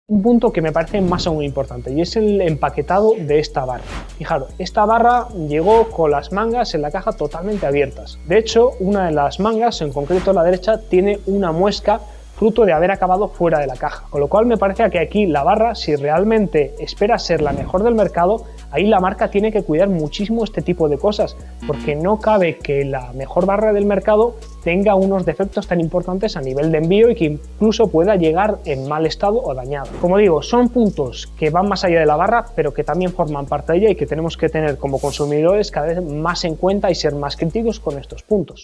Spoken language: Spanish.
Un punto que me parece más aún importante y es el empaquetado de esta barra. Fijaros, esta barra llegó con las mangas en la caja totalmente abiertas. De hecho, una de las mangas, en concreto la derecha, tiene una muesca fruto de haber acabado fuera de la caja. Con lo cual me parece que aquí la barra, si realmente espera ser la mejor del mercado, ahí la marca tiene que cuidar muchísimo este tipo de cosas, porque no cabe que la mejor barra del mercado tenga unos defectos tan importantes a nivel de envío y que incluso pueda llegar en mal estado o dañado. Como digo, son puntos que van más allá de la barra, pero que también forman parte de ella y que tenemos que tener como consumidores cada vez más en cuenta y ser más críticos con estos puntos.